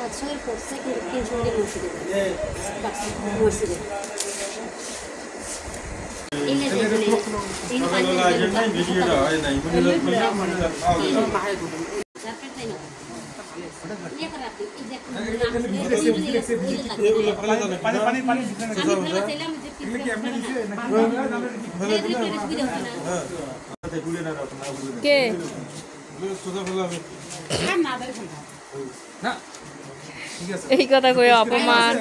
700 এর পড়ছে কিন্তু 300 টাকা মসজিদে এই কথা কই অপমান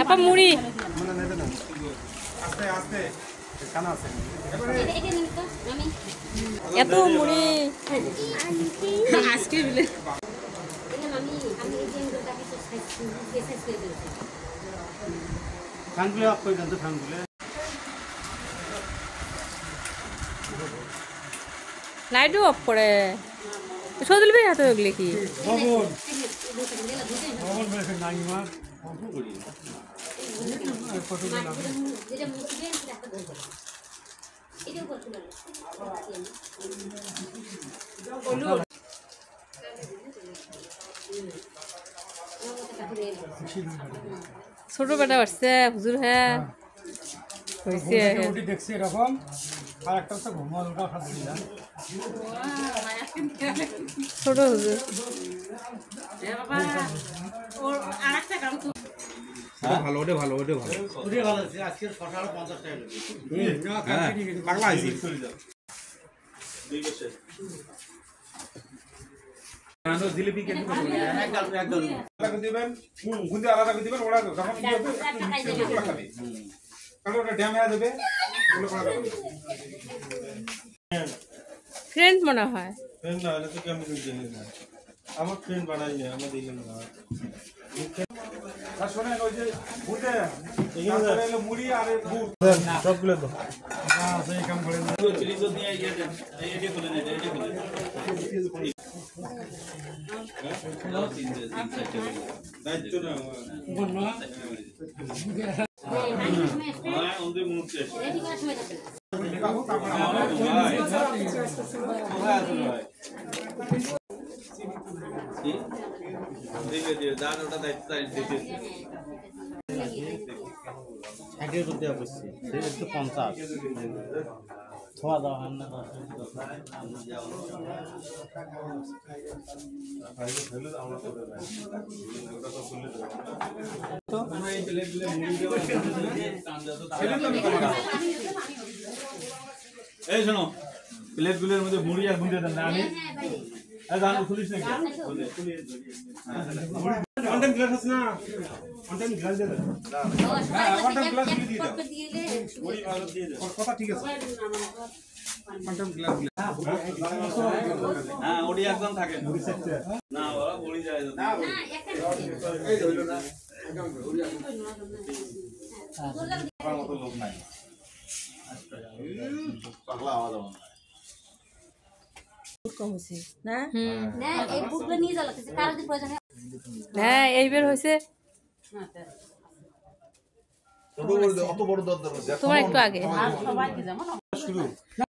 আপা মুড়ি এত মুড়ি আজকে লাইটও অফ করে সদল ভাই হাতে ওগুলি কি ছোট বেটা আসছে হুজুর হ্যাঁ দেখছি এরকম আর একটা হচ্ছে ঘুমানোটা ছোট হুজুর ভালো ওটা ভালো ওটা ভালো ওটাই ভালো আছে আজকে 650 টাকা পাগলা আইছি জিলিপি কেন একদম দিবেন গুন্ডে আলাদা করে দিবেন ওরা যখন কি হবে খাবে কারণ ওটা ড্যাম হয়ে যাবে ওগুলো করা যাবে ফ্রেন্ড মনে হয় ফ্রেন্ড না হলে তো কেমন জানি না আমার ফ্রেন্ড বানাই না আমার দিলেন না আর শুনেন ওই যে বুঝে তারপরে হলো মুড়ি আর গুড় সবগুলো দাও না সেই কাম করেন না চিলি দিয়ে এই দেন এইটা খুলে নেন এইটা খুলে দায়িত্ব না বন্যা হ্যাঁ ওদের মুখে রেডি করার সময় আছে বাবু তারপর দেখে দিও দান ওটা দায়িত্ব দিতে আগে করতে অবশ্যই সেই একটু 50 থোয়া দাও না তো আমরা এই প্লেটগুলো মুড়ি দিয়ে এই শোনো প্লেটগুলোর মধ্যে মুড়ি আর গুঁজে দেন না আমি দান খুলিস না কন্টেন্ট গ্লাস আছে না কন্টেন্ট গ্লাস দিয়ে দাও কন্টেন্ট গ্লাস দিয়ে দাও মুড়ি ভালো দিয়ে দাও কথা ঠিক আছে কন্টেন্ট গ্লাস হ্যাঁ ওডি একদম থাকে মুড়ি সেটে না বাবা মুড়ি যায় না এই হইলো না একদম ওডি আমার মতো লোক নাই পাগলা আওয়াজ আমার হ্যাঁ এইবার হয়েছে তোমার একটু আগে